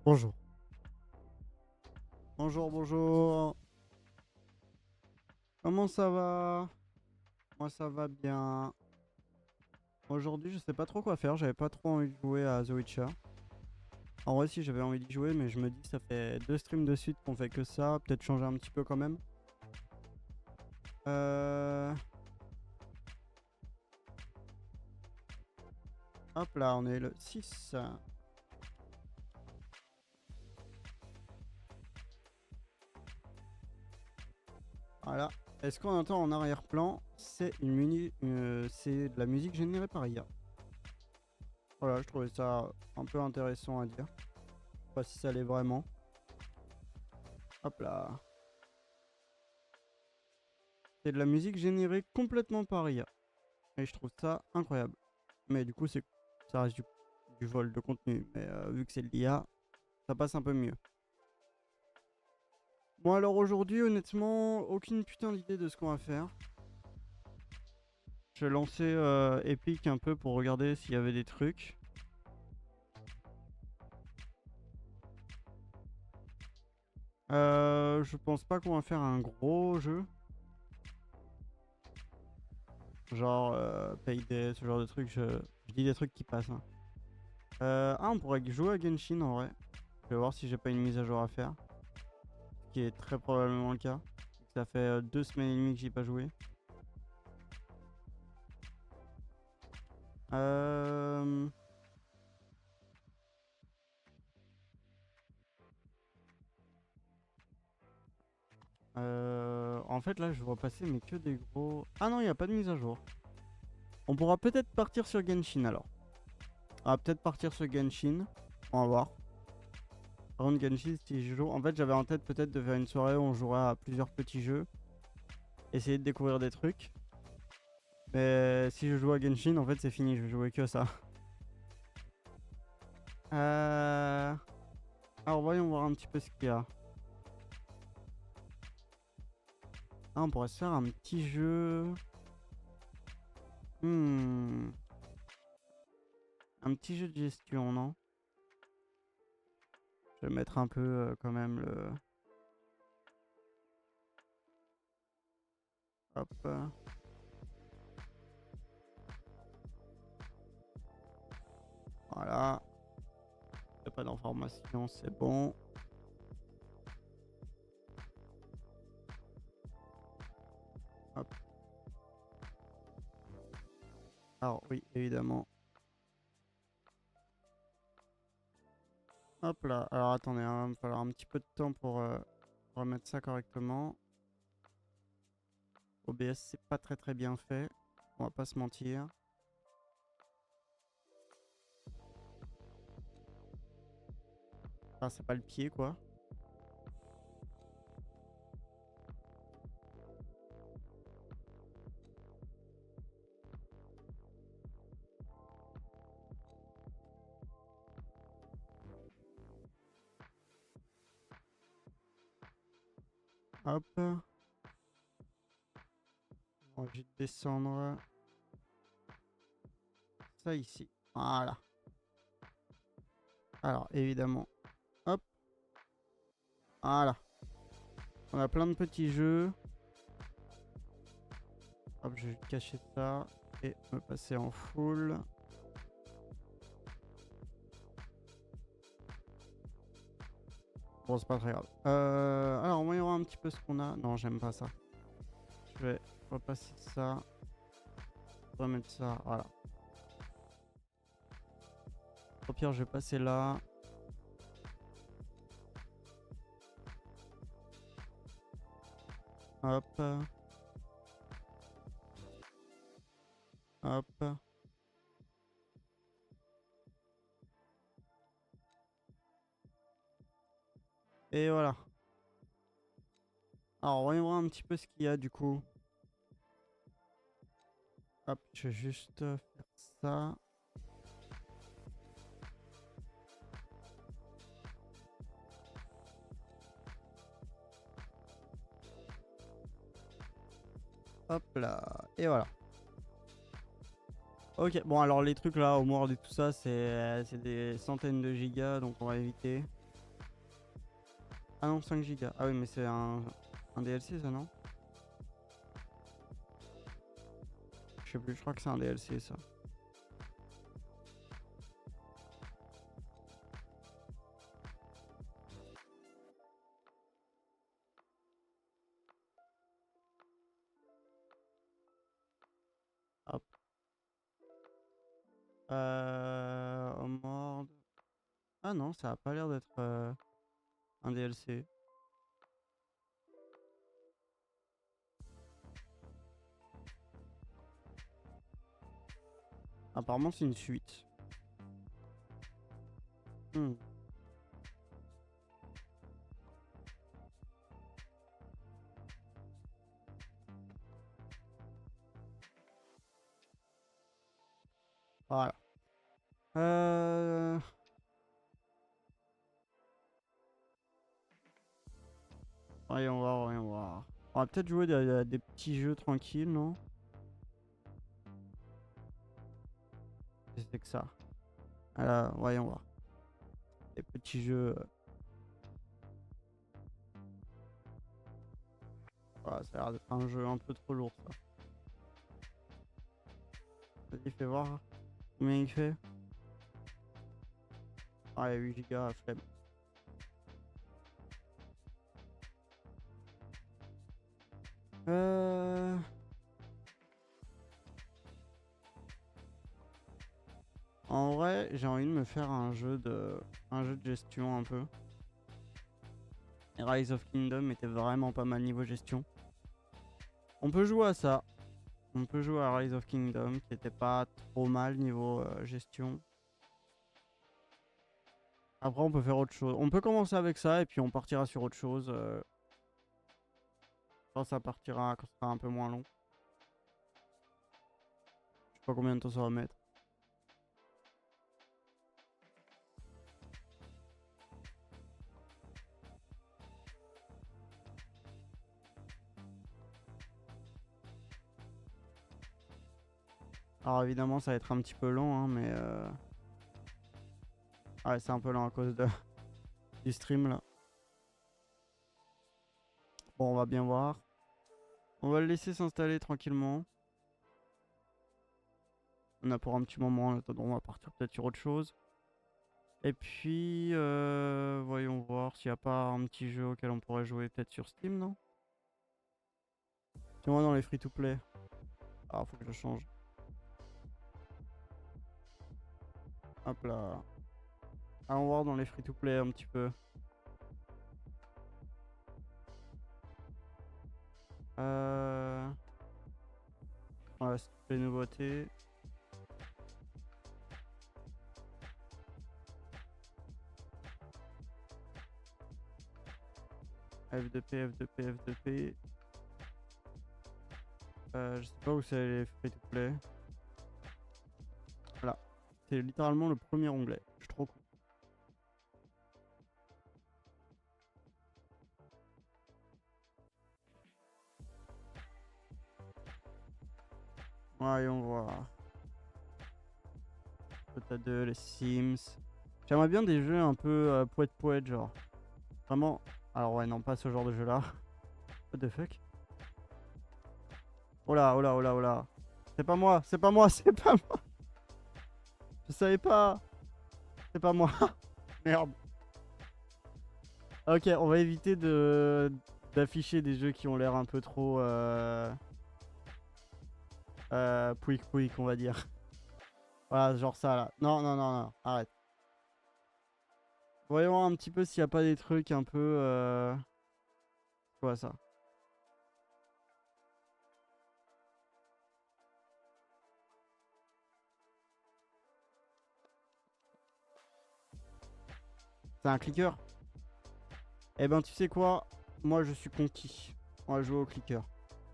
Bonjour. Bonjour, bonjour. Comment ça va? Moi, ça va bien. Aujourd'hui, je sais pas trop quoi faire. J'avais pas trop envie de jouer à The Witcher. En vrai, si j'avais envie d'y jouer, mais je me dis, ça fait 2 streams de suite qu'on fait que ça. Peut-être changer un petit peu quand même. Euh... Hop là, on est le 6. Voilà. Est-ce qu'on entend en arrière-plan? C'est c'est de la musique générée par IA. Voilà, je trouvais ça un peu intéressant à dire. Je sais pas si ça l'est vraiment. Hop là. C'est de la musique générée complètement par IA. Et je trouve ça incroyable. Mais du coup, ça reste du vol de contenu. Mais vu que c'est de l'IA, ça passe un peu mieux. Bon, alors aujourd'hui, honnêtement, aucune putain d'idée de ce qu'on va faire. Je vais lancer Epic un peu pour regarder s'il y avait des trucs. Je pense pas qu'on va faire un gros jeu. Genre Payday, ce genre de trucs. Je dis des trucs qui passent. Hein. On pourrait jouer à Genshin en vrai. Je vais voir si j'ai pas une mise à jour à faire. Ce qui est très probablement le cas. Ça fait 2 semaines et demie que j'y ai pas joué. Euh... En fait, là, je vois passer, mais que des gros... Ah non, il n'y a pas de mise à jour. On pourra peut-être partir sur Genshin, alors. On va peut-être partir sur Genshin. On va voir. Par contre, Genshin, si je joue... En fait, j'avais en tête peut-être de faire une soirée où on jouera à plusieurs petits jeux. Essayer de découvrir des trucs. Mais si je joue à Genshin, en fait, c'est fini. Je vais jouer que ça. Alors, voyons voir un petit peu ce qu'il y a. Ah, on pourrait se faire un petit jeu... Un petit jeu de gestion, non? Je vais mettre un peu quand même le... Hop. Voilà. Il n'y a pas d'information, c'est bon. Hop. Alors oui, évidemment. Hop là. Alors attendez, hein, il va me falloir un petit peu de temps pour remettre ça correctement. OBS, c'est pas très très bien fait. On va pas se mentir. Ah, c'est pas le pied, quoi. Hop. On va juste descendre ça ici. Voilà. Alors, évidemment. Hop. Voilà. On a plein de petits jeux. Hop, je vais cacher ça et me passer en full. Bon, c'est pas très grave. Alors, voyons voir un petit peu ce qu'on a. Non, j'aime pas ça. Je vais repasser ça. Remettre ça. Voilà. Au pire, je vais passer là. Hop. Hop. Et voilà. Alors, voyons voir un petit peu ce qu'il y a du coup. Hop, je vais juste faire ça. Hop là. Et voilà. Ok, bon alors les trucs là, Homeworld et tout ça, c'est des centaines de gigas, donc on va éviter. Ah non, 5 gigas. Ah oui, mais c'est un DLC ça, non? Je sais plus, je crois que c'est un DLC ça. Hop. Homeward. Ah non, ça a pas l'air d'être un DLC. Apparemment, c'est une suite. Hmm. Voilà. Voyons voir, voyons voir. On va peut-être jouer des petits jeux tranquilles, non? Qu'est-ce que c'est que ça? Alors, voyons voir. Des petits jeux. Voilà, ça a l'air d'être un jeu un peu trop lourd, ça. Vas-y, fais voir. Combien il fait? Ah, il y a 8 gigas, flemme. En vrai, j'ai envie de me faire un jeu de gestion un peu. Et Rise of Kingdom était vraiment pas mal niveau gestion. On peut jouer à ça. On peut jouer à Rise of Kingdom qui était pas trop mal niveau gestion. Après, on peut faire autre chose. On peut commencer avec ça et puis on partira sur autre chose. Quand ça partira, quand ça sera un peu moins long. Je sais pas combien de temps ça va mettre. Alors évidemment, ça va être un petit peu long, hein, mais ouais, c'est un peu lent à cause du stream là. Bon, on va bien voir. On va le laisser s'installer tranquillement. On a pour un petit moment, en attendant, on va partir peut-être sur autre chose. Et puis, voyons voir s'il n'y a pas un petit jeu auquel on pourrait jouer peut-être sur Steam, non? Tiens-moi dans les free-to-play. Ah, faut que je change. Hop là. Allons voir dans les free-to-play un petit peu. Ouais, c'est toutes les nouveautés. F2P, F2P, F2P. Je sais pas où c'est les free-to-play. Voilà. C'est littéralement le premier onglet. Je suis trop cool. Voyons voir. Dota 2, les Sims. J'aimerais bien des jeux un peu poète-poète, genre. Vraiment. Alors, ouais, non, pas ce genre de jeu là. What the fuck? Oh là, oh là, oh là, oh là. C'est pas moi, c'est pas moi, c'est pas moi. Je savais pas. C'est pas moi. Merde. Ok, on va éviter d'afficher des jeux qui ont l'air un peu trop pouic pouic, on va dire. Voilà, genre ça là. Non, non, non, non, arrête. Voyons voir un petit peu s'il n'y a pas des trucs un peu quoi ça? C'est un clicker? Eh ben, tu sais quoi? Moi, je suis conquis. On va jouer au clicker.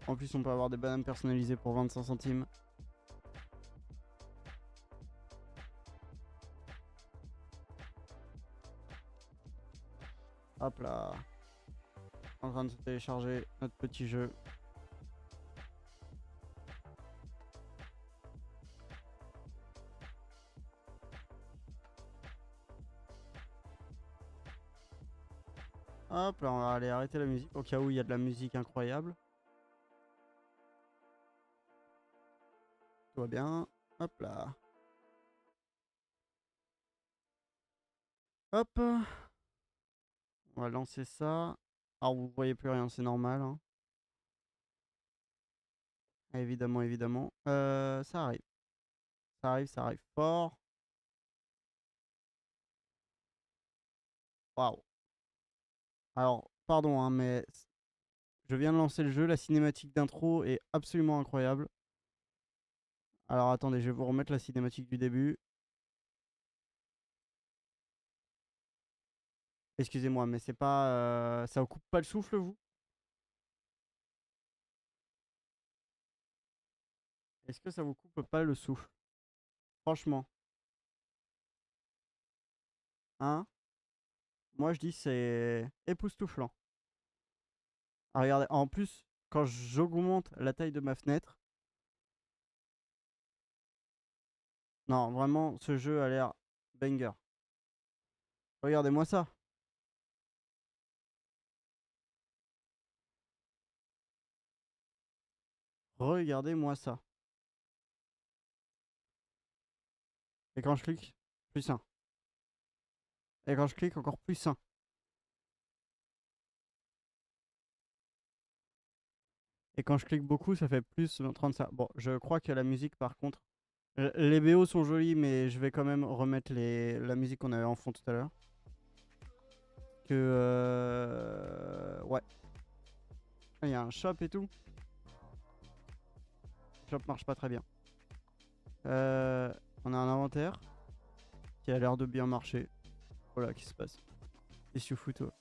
En plus, on peut avoir des bananes personnalisées pour 25 centimes. Hop là. En train de se télécharger notre petit jeu. Hop là, on va aller arrêter la musique au cas où il y a de la musique incroyable. Tout va bien. Hop là. Hop. On va lancer ça. Alors vous voyez plus rien, c'est normal, hein. Évidemment, évidemment. Ça arrive. Ça arrive fort. Waouh. Alors, pardon, hein, mais je viens de lancer le jeu. La cinématique d'intro est absolument incroyable. Alors attendez, je vais vous remettre la cinématique du début. Excusez-moi, mais c'est pas... ça vous coupe pas le souffle, vous? Est-ce que ça vous coupe pas le souffle? Franchement. Hein? Moi, je dis c'est époustouflant. Ah, regardez, en plus, quand j'augmente la taille de ma fenêtre... Non, vraiment, ce jeu a l'air banger. Regardez-moi ça. Regardez-moi ça. Et quand je clique, plus sain. Et quand je clique, encore plus sain. Et quand je clique beaucoup, ça fait plus 30 ça. Bon, je crois que la musique, par contre... Les BO sont jolis, mais je vais quand même remettre la musique qu'on avait en fond tout à l'heure. Que... ouais. Il y a un shop et tout. Le shop marche pas très bien. On a un inventaire qui a l'air de bien marcher. Voilà, qu'est-ce qui se passe? Qu'est-ce que tu fous, toi?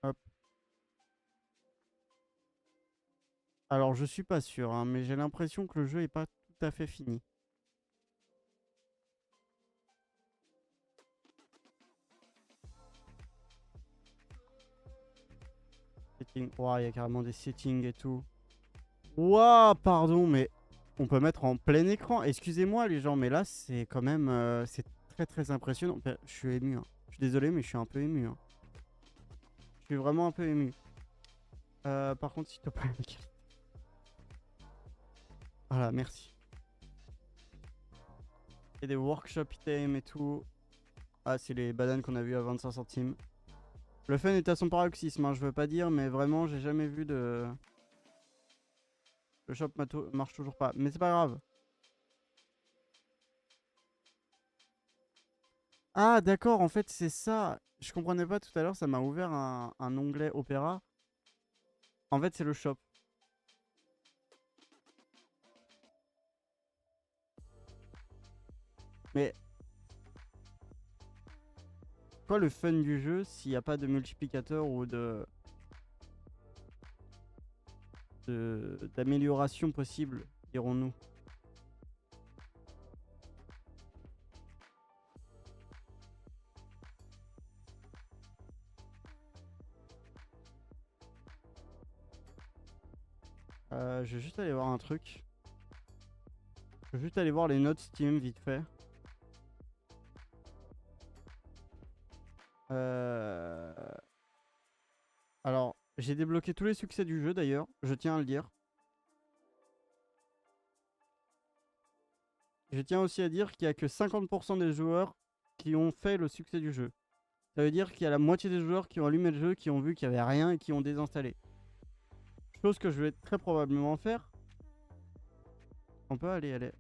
Hop. Alors, je suis pas sûr, hein, mais j'ai l'impression que le jeu est pas tout à fait fini. Setting. Ouah, il y a carrément des settings et tout. Ouah, pardon, mais on peut mettre en plein écran. Excusez-moi, les gens, mais là, c'est quand même... c'est très, très impressionnant. Je suis ému, hein. Je suis désolé, mais je suis un peu ému, hein. Je suis vraiment un peu ému. Par contre, s'il te plaît, Michael. Voilà, merci. Et des workshop items et tout. Ah, c'est les bananes qu'on a vu à 25 centimes. Le fun est à son paroxysme, hein, je veux pas dire, mais vraiment, j'ai jamais vu de... Le shop marche toujours pas. Mais c'est pas grave. Ah, d'accord, en fait, c'est ça. Je comprenais pas tout à l'heure, ça m'a ouvert un onglet Opéra. En fait, c'est le shop. Mais quoi le fun du jeu s'il n'y a pas de multiplicateur ou d'amélioration possible, dirons-nous? Je vais juste aller voir un truc. Je vais juste aller voir les notes Steam vite fait. Euh... Alors, j'ai débloqué tous les succès du jeu d'ailleurs, je tiens à le dire. Je tiens aussi à dire qu'il n'y a que 50% des joueurs qui ont fait le succès du jeu. Ça veut dire qu'il y a la moitié des joueurs qui ont allumé le jeu, qui ont vu qu'il n'y avait rien et qui ont désinstallé. Chose que je vais très probablement faire. On peut aller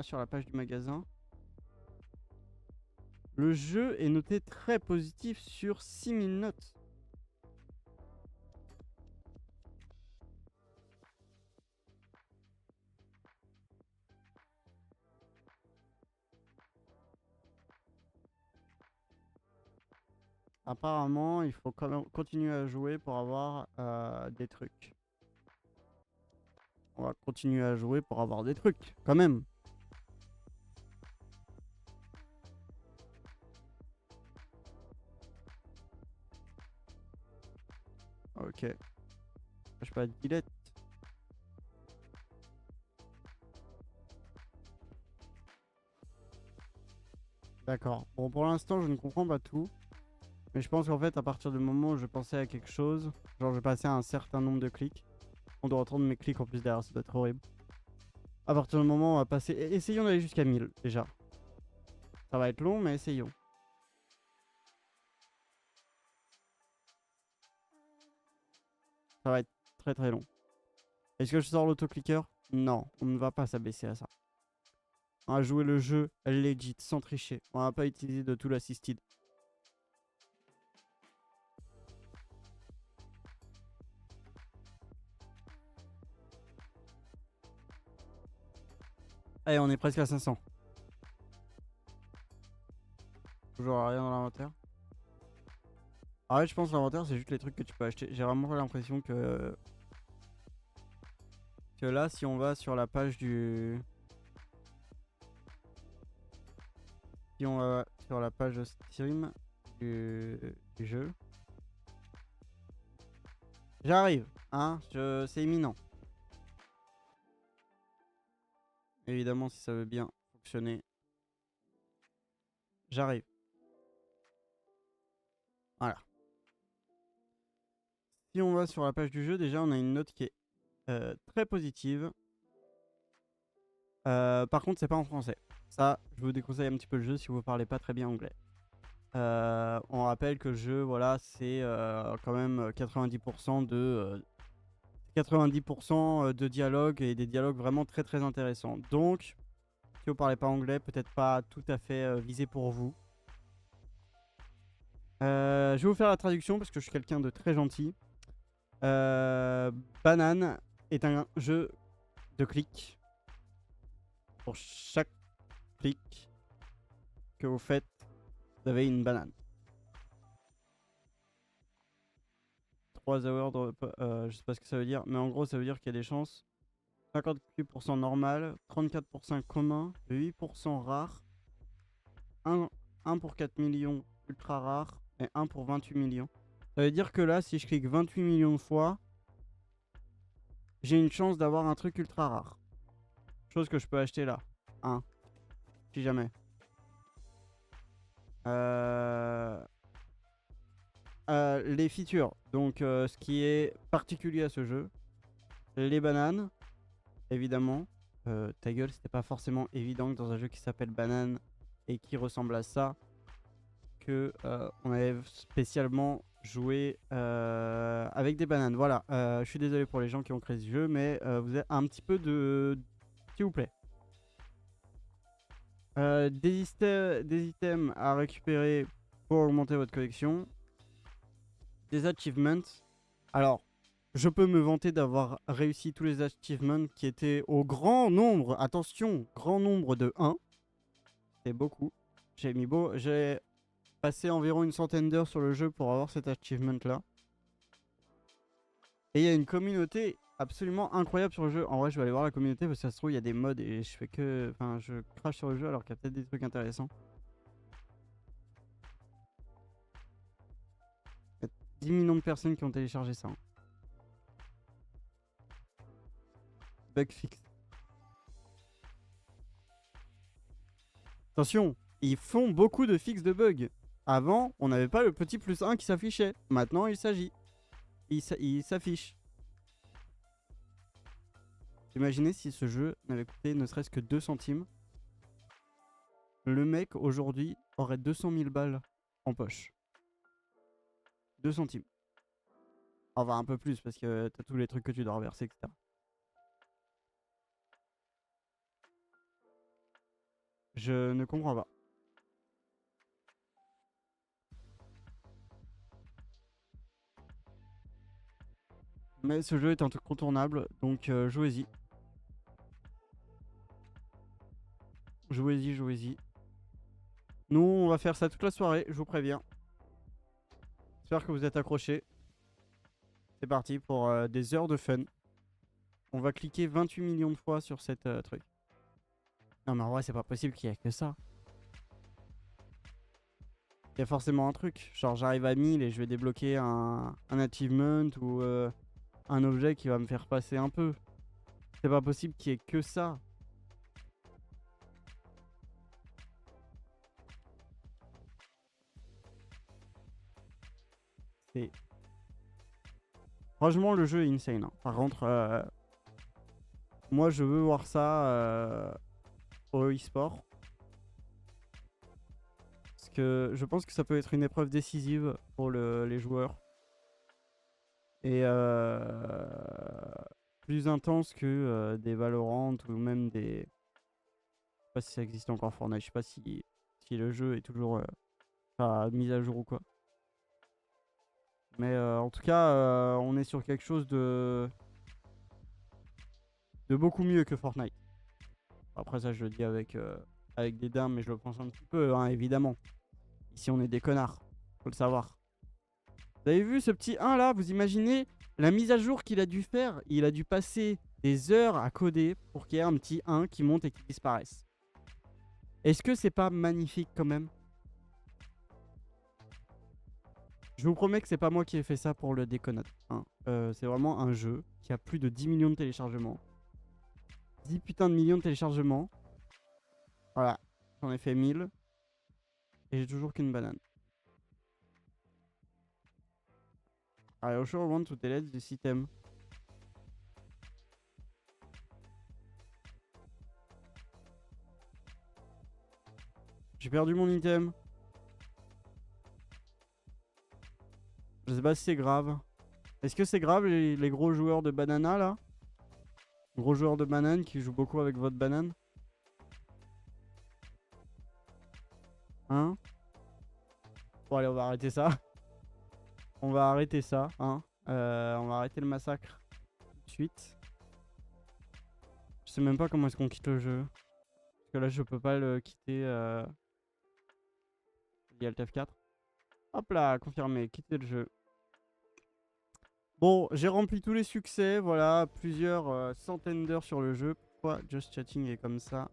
sur la page du magasin. Le jeu est noté très positif sur 6000 notes. Apparemment, il faut quand même continuer à jouer pour avoir des trucs. On va continuer à jouer pour avoir des trucs, quand même. Ok. Je sais pas, Dilette. D'accord. Bon, pour l'instant, je ne comprends pas tout. Mais je pense qu'en fait, à partir du moment où je pensais à quelque chose, genre je passais à un certain nombre de clics. On doit entendre mes clics en plus derrière, ça doit être horrible. À partir du moment où on va passer... Essayons d'aller jusqu'à 1000 déjà. Ça va être long, mais essayons. Ça va être très très long. Est-ce que je sors l'autoclicker? Non, on ne va pas s'abaisser à ça. On va jouer le jeu legit, sans tricher. On va pas utiliser de tool assisted. Allez, on est presque à 500. Toujours rien dans l'inventaire. Ah ouais, je pense que l'inventaire, c'est juste les trucs que tu peux acheter. J'ai vraiment l'impression que là, si on va sur la page du... Si on va sur la page stream du jeu... J'arrive, hein, c'est imminent. Évidemment, si ça veut bien fonctionner. J'arrive. Voilà. Si on va sur la page du jeu, déjà, on a une note qui est très positive. Par contre, c'est pas en français. Ça, je vous déconseille un petit peu le jeu si vous parlez pas très bien anglais. On rappelle que le jeu, voilà, c'est quand même 90% de 90% de dialogue et des dialogues vraiment très très intéressants. Donc, si vous parlez pas anglais, peut-être pas tout à fait visé pour vous. Je vais vous faire la traduction parce que je suis quelqu'un de très gentil. Banane est un jeu de clics. Pour chaque clic que vous faites, vous avez une banane. 3 hours de, je sais pas ce que ça veut dire, mais en gros ça veut dire qu'il y a des chances 58% normal, 34% commun, 8% rare, 1 pour 4 millions ultra rare et 1 pour 28 millions. Ça veut dire que là, si je clique 28 millions de fois, j'ai une chance d'avoir un truc ultra rare. Chose que je peux acheter là. Si jamais. Les features. Donc, ce qui est particulier à ce jeu. Les bananes, évidemment. Ta gueule, c'était pas forcément évident que dans un jeu qui s'appelle Banane et qui ressemble à ça, que on avait spécialement joué avec des bananes. Voilà, je suis désolé pour les gens qui ont créé ce jeu, mais vous avez un petit peu de... S'il vous plaît. Des items à récupérer pour augmenter votre collection. Des achievements. Alors, je peux me vanter d'avoir réussi tous les achievements qui étaient au grand nombre, attention, grand nombre de 1. C'est beaucoup. J'ai passé environ une centaine d'heures sur le jeu pour avoir cet achievement là. Et il y a une communauté absolument incroyable sur le jeu. En vrai, je vais aller voir la communauté parce que ça se trouve, il y a des mods et je fais que... Enfin, je crache sur le jeu alors qu'il y a peut-être des trucs intéressants. Il y a 10 millions de personnes qui ont téléchargé ça. Bug fix. Attention, ils font beaucoup de fixes de bugs. Avant, on n'avait pas le petit +1 qui s'affichait. Maintenant, il s'agit. Il s'affiche. Imaginez si ce jeu n'avait coûté ne serait-ce que 2 centimes. Le mec, aujourd'hui, aurait 200 000 balles en poche. 2 centimes. Enfin, un peu plus, parce que t'as tous les trucs que tu dois reverser, etc. Je ne comprends pas. Mais ce jeu est un truc contournable, donc jouez-y. Jouez-y, jouez-y. Nous, on va faire ça toute la soirée, je vous préviens. J'espère que vous êtes accrochés. C'est parti pour des heures de fun. On va cliquer 28 millions de fois sur cette truc. Non mais en vrai, c'est pas possible qu'il y ait que ça. Il y a forcément un truc. Genre, j'arrive à 1000 et je vais débloquer un achievement ou un objet qui va me faire passer un peu. C'est pas possible qu'il y ait que ça. C'est... Franchement, le jeu est insane. Hein. Par contre, moi, je veux voir ça au e-sport. Parce que je pense que ça peut être une épreuve décisive pour les joueurs. Et plus intense que des Valorant ou même des... Je sais pas si ça existe encore Fortnite. Je sais pas si le jeu est toujours mis à jour ou quoi. Mais en tout cas, on est sur quelque chose de beaucoup mieux que Fortnite. Après ça, je le dis avec des dames, mais je le pense un petit peu, hein, évidemment. Ici, on est des connards. Faut le savoir. Vous avez vu ce petit 1 là? Vous imaginez la mise à jour qu'il a dû faire? Il a dû passer des heures à coder pour qu'il y ait un petit 1 qui monte et qui disparaisse. Est-ce que c'est pas magnifique quand même? Je vous promets que c'est pas moi qui ai fait ça pour le Deconode. Hein. C'est vraiment un jeu qui a plus de 10 millions de téléchargements. 10 putains de millions de téléchargements. Voilà, j'en ai fait 1000. Et j'ai toujours qu'une banane. I also want to delete this item. J'ai perdu mon item. Je sais pas si c'est grave. Est-ce que c'est grave les gros joueurs de banana là? Gros joueurs de banane qui jouent beaucoup avec votre banane? Hein? Bon allez, on va arrêter ça. On va arrêter ça, hein. On va arrêter le massacre tout de suite. Je sais même pas comment est-ce qu'on quitte le jeu. Parce que là je peux pas le quitter via Alt F4. Hop là, confirmé, quitter le jeu. Bon, j'ai rempli tous les succès, voilà, plusieurs centaines d'heures sur le jeu. Pourquoi Just Chatting est comme ça?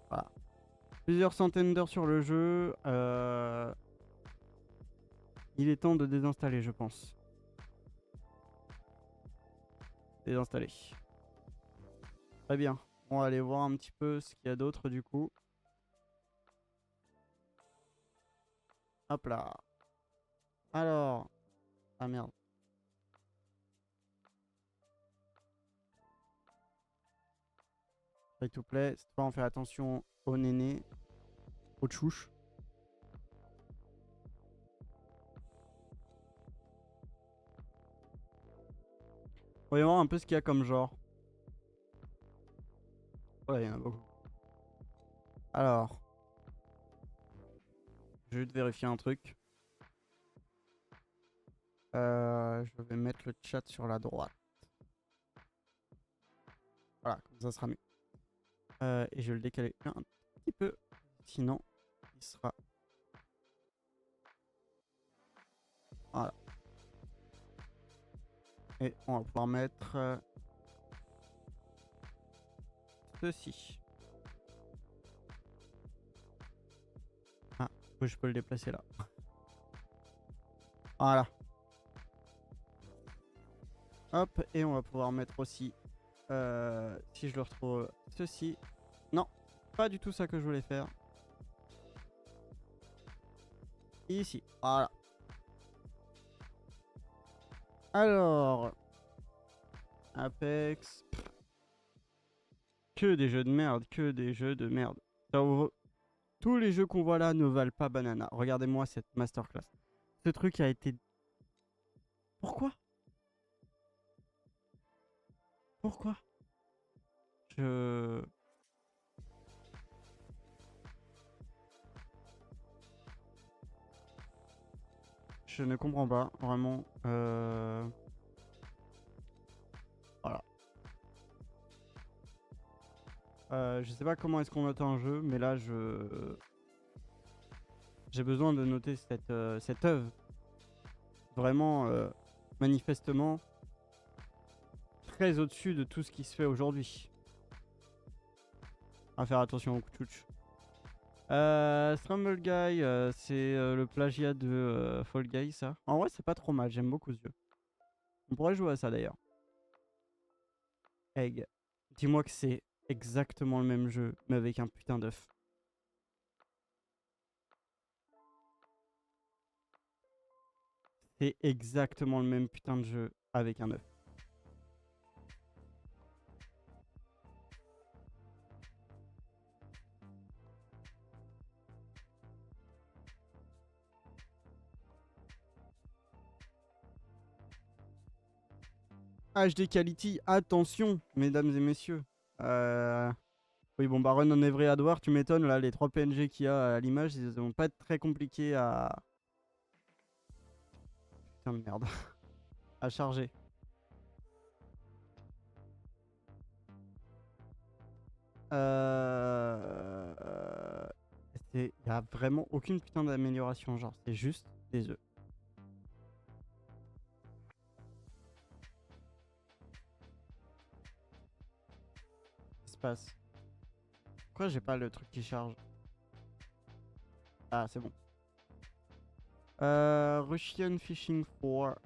Voilà. Plusieurs centaines d'heures sur le jeu. Il est temps de désinstaller, je pense. Désinstaller. Très bien. On va aller voir un petit peu ce qu'il y a d'autre du coup. Hop là. Alors. Ah merde. Free to play. Cette fois, on fait attention aux nénés. Aux tchouches. Voyons voir un peu ce qu'il y a comme genre. Ouais, il y en a beaucoup. Alors. Je vais juste vérifier un truc. Je vais mettre le chat sur la droite. Voilà, comme ça sera mieux. Et je vais le décaler un petit peu. Sinon, il sera... Voilà. Et on va pouvoir mettre... ceci. Ah, je peux le déplacer là. Voilà. Hop, et on va pouvoir mettre aussi... si je le retrouve, ceci. Non, pas du tout ça que je voulais faire. Ici, voilà. Alors... Apex... Que des jeux de merde, que des jeux de merde. Tous les jeux qu'on voit là ne valent pas banana. Regardez-moi cette masterclass. Ce truc a été... Pourquoi? Pourquoi? Je ne comprends pas, vraiment. Voilà. Je sais pas comment est-ce qu'on note un jeu, mais là, j'ai besoin de noter cette œuvre. Vraiment, manifestement, très au-dessus de tout ce qui se fait aujourd'hui. À faire attention au couchouch. Stumble Guy, c'est le plagiat de Fall Guy, ça. En vrai, c'est pas trop mal, j'aime beaucoup ce jeu. On pourrait jouer à ça d'ailleurs. Egg, dis-moi que c'est exactement le même jeu, mais avec un putain d'œuf. C'est exactement le même putain de jeu avec un œuf. HD quality, attention, mesdames et messieurs. Oui, bon, bah, Run on Every Hardware, tu m'étonnes, là, les 3 PNG qu'il y a à l'image, ils vont pas être très compliqués à. Putain de merde. À charger. Il y a vraiment aucune putain d'amélioration, genre, c'est juste des œufs. Qu'est-ce qui se passe? Pourquoi j'ai pas le truc qui charge? Ah, c'est bon. Russian Fishing 4.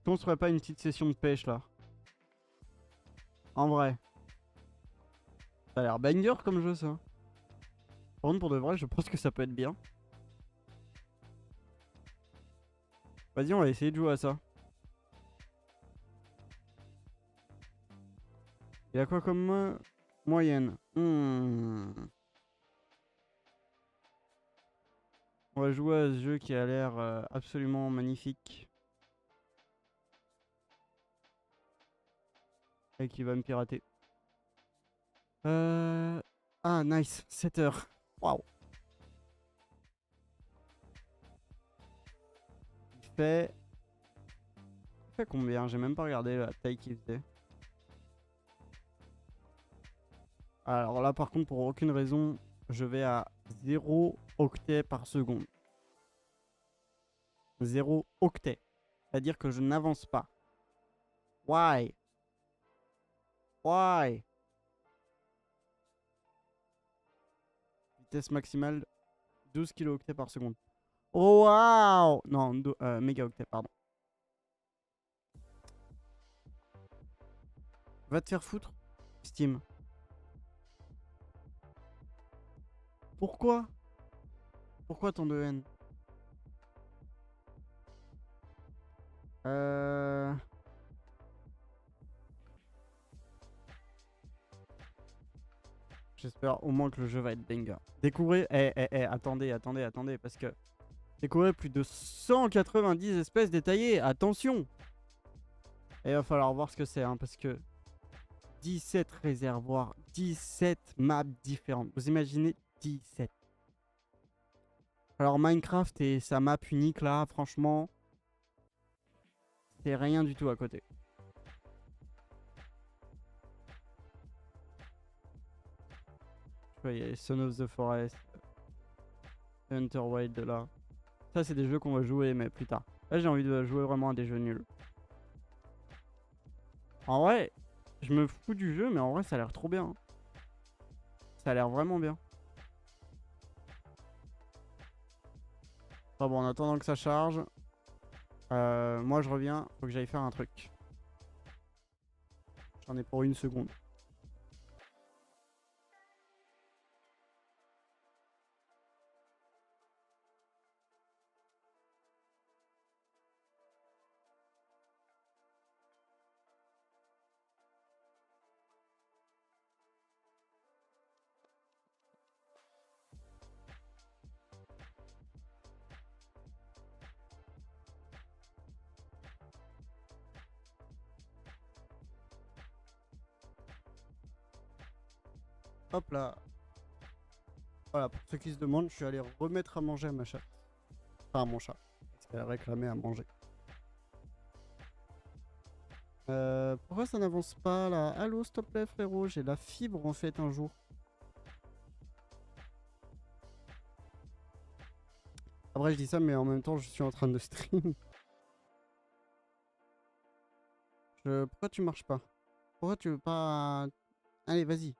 On se ferait pas une petite session de pêche là? En vrai. Ça a l'air banger comme jeu ça. Par contre, pour de vrai, je pense que ça peut être bien. Vas-y, on va essayer de jouer à ça. Il y a quoi comme moyenne? On va jouer à ce jeu qui a l'air absolument magnifique. Et qui va me pirater. Ah, nice. 7 heures. Waouh. Il fait... Il fait combien? J'ai même pas regardé la taille qu'il faisait. Alors là, par contre, pour aucune raison, je vais à 0 octet par seconde. 0 octet. C'est-à-dire que je n'avance pas. Why? Why? Vitesse maximale 12 kilooctets par seconde. Oh waouh! Non, mégaoctets, pardon. Va te faire foutre, Steam. Pourquoi? Pourquoi tant de haine? J'espère au moins que le jeu va être banger. Découvrez... attendez, parce que... Découvrez plus de 190 espèces détaillées, attention! Et il va falloir voir ce que c'est, hein, parce que... 17 réservoirs, 17 maps différentes. Vous imaginez 17. Alors Minecraft et sa map unique là, franchement... C'est rien du tout à côté. Il y a Son of the Forest, Hunter Wild de là. Ça, c'est des jeux qu'on va jouer, mais plus tard. Là, j'ai envie de jouer vraiment à des jeux nuls. En vrai, je me fous du jeu, mais en vrai, ça a l'air trop bien. Ça a l'air vraiment bien. Enfin bon, en attendant que ça charge, moi, je reviens. Faut que j'aille faire un truc. J'en ai pour une seconde. Hop là. Voilà, pour ceux qui se demandent, je suis allé remettre à manger à ma chatte. Enfin, à mon chat. Parce qu'elle réclamait à manger. Pourquoi ça n'avance pas là? Allô, s'il te plaît, frérot, j'ai la fibre en fait un jour. Après, je dis ça, mais en même temps, je suis en train de stream. Pourquoi tu marches pas? Pourquoi tu veux pas... Allez, vas-y.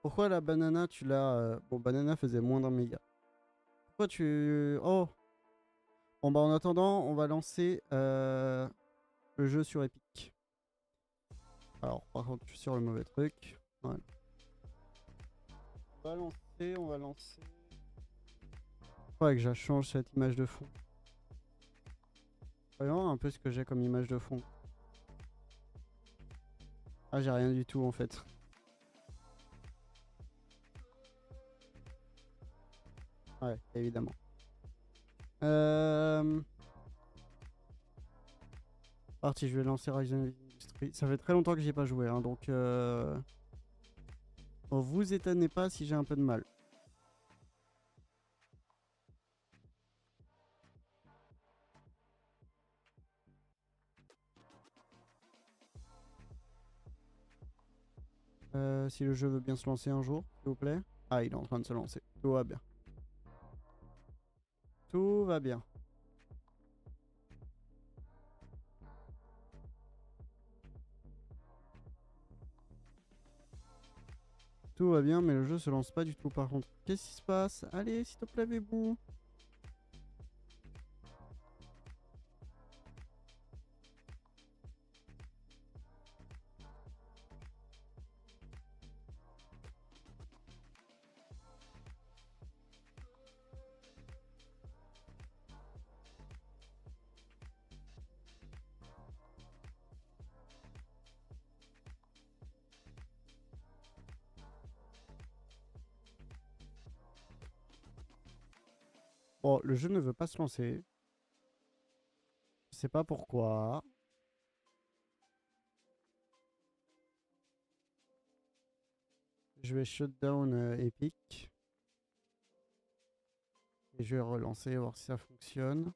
Pourquoi la banana, tu l'as... Bon, banana faisait moins d'un méga. Pourquoi tu... Oh! Bon, bah, en attendant, on va lancer le jeu sur Epic. Alors, par contre, je suis sur le mauvais truc. Voilà. On va lancer... Faudrait que je change cette image de fond. Voyons voir un peu ce que j'ai comme image de fond. Ah, j'ai rien du tout en fait. Ouais, évidemment. Parti, je vais lancer Rise of Industries. Ça fait très longtemps que j'y ai pas joué, hein, donc bon, vous étonnez pas si j'ai un peu de mal. Si le jeu veut bien se lancer un jour, s'il vous plaît. Ah, il est en train de se lancer. Tout va bien. Tout va bien. Tout va bien, mais le jeu se lance pas du tout par contre. Qu'est-ce qui se passe? Allez, s'il te plaît, bébou. Bon, le jeu ne veut pas se lancer. Je sais pas pourquoi. Je vais shutdown Epic. Et je vais relancer, voir si ça fonctionne.